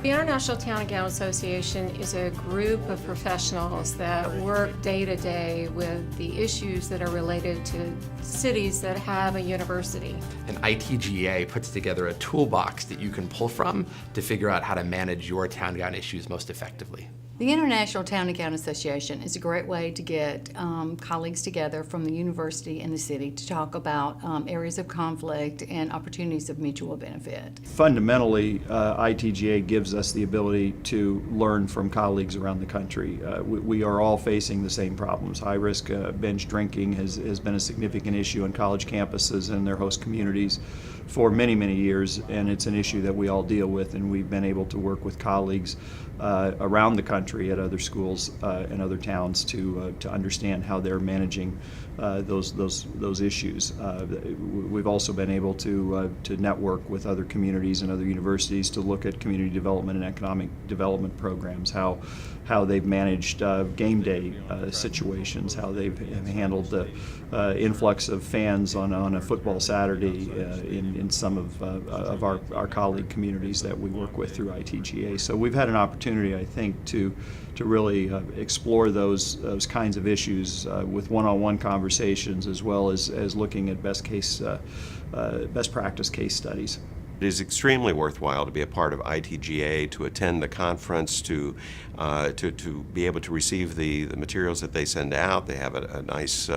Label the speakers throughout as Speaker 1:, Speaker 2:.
Speaker 1: The International Town and Gown Association is a group of professionals that work day to day with the issues that are related to cities that have a university.
Speaker 2: And ITGA puts together a toolbox that you can pull from to figure out how to manage your town and gown issues most effectively.
Speaker 3: The International Town and Gown Association is a great way to get colleagues together from the university and the city to talk about areas of conflict and opportunities of mutual benefit.
Speaker 4: Fundamentally, ITGA gives us the ability to learn from colleagues around the country. We are all facing the same problems. High-risk binge drinking has been a significant issue on college campuses and their host communities for many, many years, and it's an issue that we all deal with, and we've been able to work with colleagues around the country at other schools and other towns to understand how they're managing those issues. We've also been able to network with other communities and other universities to look at community development and economic development programs, how they've managed game day situations, how they've handled the influx of fans on a football Saturday in some of our colleague communities that we work with through ITGA. So we've had an opportunity, I think, to really explore those kinds of issues with one-on-one conversations, as well as looking at best practice case studies.
Speaker 5: It is extremely worthwhile to be a part of ITGA, to attend the conference, to be able to receive the materials that they send out. They have a nice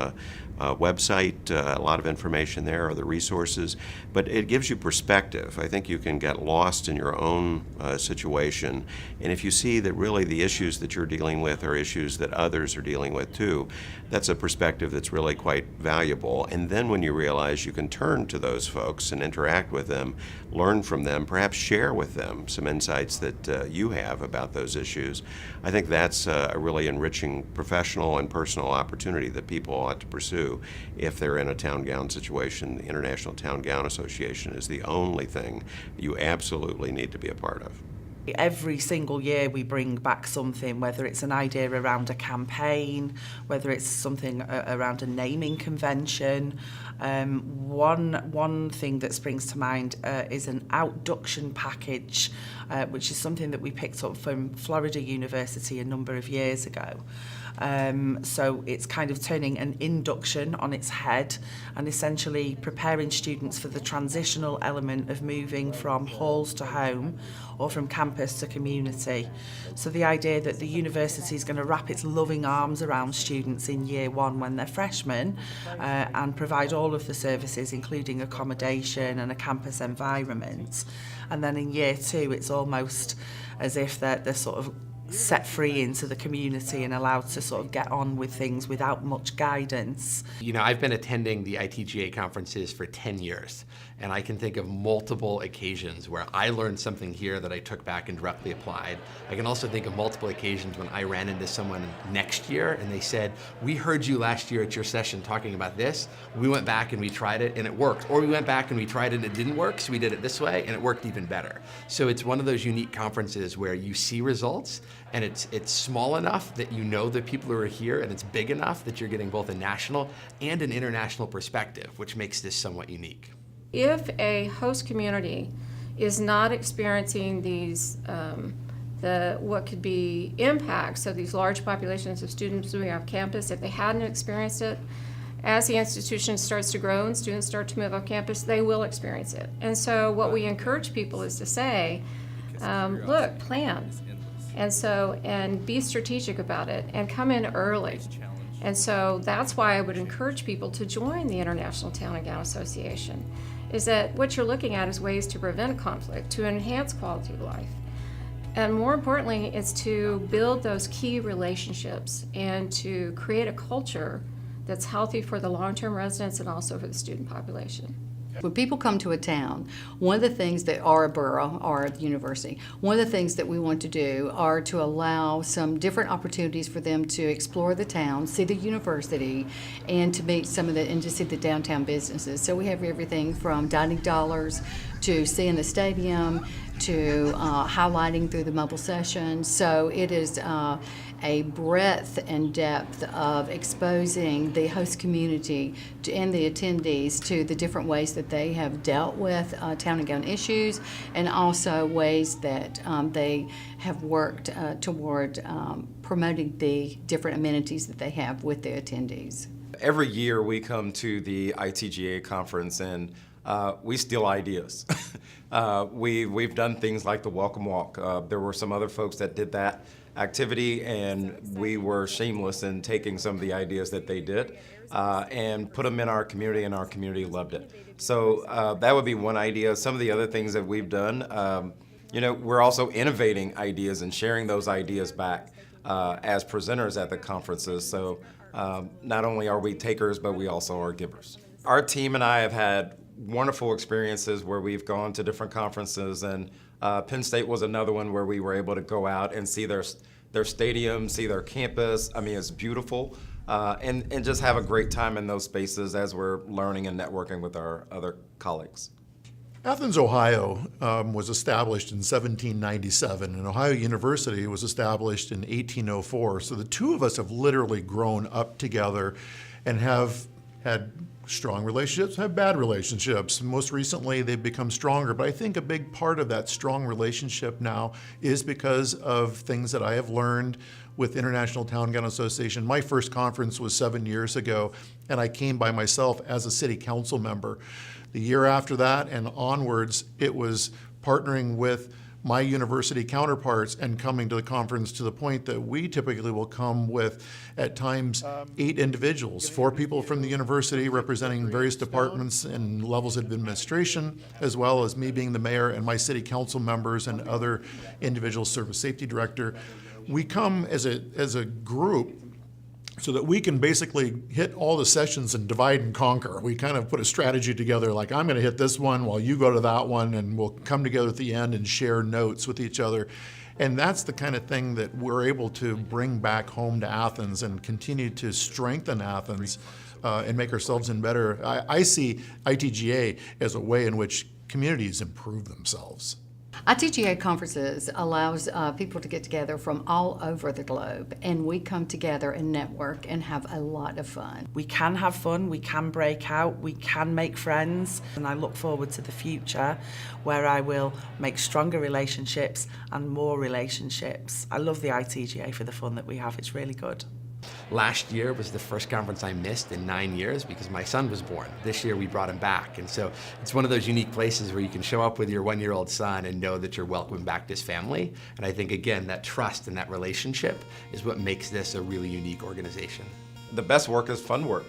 Speaker 5: website, a lot of information there, other resources, but it gives you perspective. I think you can get lost in your own situation, and if you see that really the issues that you're dealing with are issues that others are dealing with too, that's a perspective that's really quite valuable. And then when you realize you can turn to those folks and interact with them, learn from them, perhaps share with them some insights that you have about those issues, I think that's a really enriching professional and personal opportunity that people ought to pursue if they're in a town gown situation. The International Town Gown Association is the only thing you absolutely need to be a part of.
Speaker 6: Every single year we bring back something, whether it's an idea around a campaign, whether it's something around a naming convention. One thing that springs to mind is an outduction package, which is something that we picked up from Florida University a number of years ago. So it's kind of turning an induction on its head and essentially preparing students for the transitional element of moving from halls to home or from campus to community. So the idea that the university is going to wrap its loving arms around students in year one when they're freshmen and provide all of the services, including accommodation and a campus environment. And then in year two, it's almost as if they're sort of set free into the community and allowed to sort of get on with things without much guidance.
Speaker 2: You know, I've been attending the ITGA conferences for 10 years, and I can think of multiple occasions where I learned something here that I took back and directly applied. I can also think of multiple occasions when I ran into someone next year and they said, "We heard you last year at your session talking about this. We went back and we tried it and it worked." Or we went back and we tried it and it didn't work, so we did it this way and it worked even better. So it's one of those unique conferences where you see results, and it's small enough that you know the people who are here, and it's big enough that you're getting both a national and an international perspective, which makes this somewhat unique.
Speaker 1: If a host community is not experiencing these what could be impacts of these large populations of students moving off campus, if they hadn't experienced it, as the institution starts to grow and students start to move off campus, they will experience it. And so what we encourage people is to say, look, plan. And be strategic about it and come in early. And so that's why I would encourage people to join the International Town and Gown Association, is that what you're looking at is ways to prevent conflict, to enhance quality of life. And more importantly, it's to build those key relationships and to create a culture that's healthy for the long-term residents and also for the student population.
Speaker 3: When people come to a town, one of the things that are a borough or a university, one of the things that we want to do are to allow some different opportunities for them to explore the town, see the university, and to meet and to see the downtown businesses. So we have everything from dining dollars, to see in the stadium, to highlighting through the mobile session. So it is a breadth and depth of exposing the host community and the attendees to the different ways that they have dealt with town and gown issues, and also ways that they have worked toward promoting the different amenities that they have with their attendees.
Speaker 7: Every year we come to the ITGA conference and we steal ideas. We've done things like the Welcome Walk. There were some other folks that did that activity, and we were shameless in taking some of the ideas that they did and put them in our community, and our community loved it. So that would be one idea. Some of the other things that we've done, we're also innovating ideas and sharing those ideas back as presenters at the conferences. So not only are we takers, but we also are givers. Our team and I have had wonderful experiences where we've gone to different conferences, and Penn State was another one where we were able to go out and see their stadium, see their campus. I mean, it's beautiful, and just have a great time in those spaces as we're learning and networking with our other colleagues.
Speaker 8: Athens, Ohio was established in 1797, and Ohio University was established in 1804. So the two of us have literally grown up together and have had strong relationships, have bad relationships. Most recently, they've become stronger, but I think a big part of that strong relationship now is because of things that I have learned with International Town and Gown Association. My first conference was 7 years ago, and I came by myself as a city council member. The year after that and onwards, it was partnering with my university counterparts and coming to the conference, to the point that we typically will come with, at times, 8 individuals, 4 people from the university representing various departments and levels of administration, as well as me being the mayor and my city council members and other individuals, service safety director. We come as a group so that we can basically hit all the sessions and divide and conquer. We kind of put a strategy together, like I'm going to hit this one while you go to that one, and we'll come together at the end and share notes with each other. And that's the kind of thing that we're able to bring back home to Athens and continue to strengthen Athens and make ourselves in better. I see ITGA as a way in which communities improve themselves.
Speaker 3: ITGA conferences allows people to get together from all over the globe, and we come together and network and have a lot of fun.
Speaker 6: We can have fun, we can break out, we can make friends, and I look forward to the future where I will make stronger relationships and more relationships. I love the ITGA for the fun that we have. It's really good.
Speaker 2: Last year was the first conference I missed in 9 years because my son was born. This year we brought him back, and so it's one of those unique places where you can show up with your 1-year-old son and know that you're welcome back to his family. And I think, again, that trust and that relationship is what makes this a really unique organization.
Speaker 7: The best work is fun work.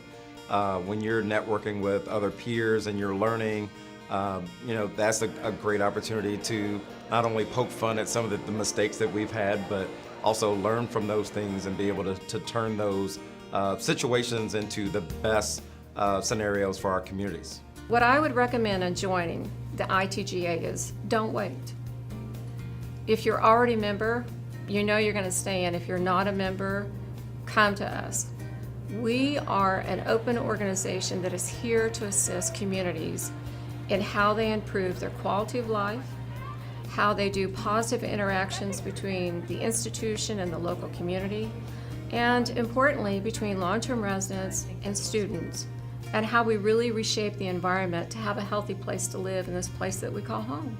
Speaker 7: When you're networking with other peers and you're learning, that's a great opportunity to not only poke fun at some of the mistakes that we've had, but also learn from those things and be able to turn those situations into the best scenarios for our communities.
Speaker 1: What I would recommend in joining the ITGA is don't wait. If you're already a member, you know you're going to stay in. If you're not a member, come to us. We are an open organization that is here to assist communities in how they improve their quality of life, how they do positive interactions between the institution and the local community, and importantly, between long-term residents and students, and how we really reshape the environment to have a healthy place to live in this place that we call home.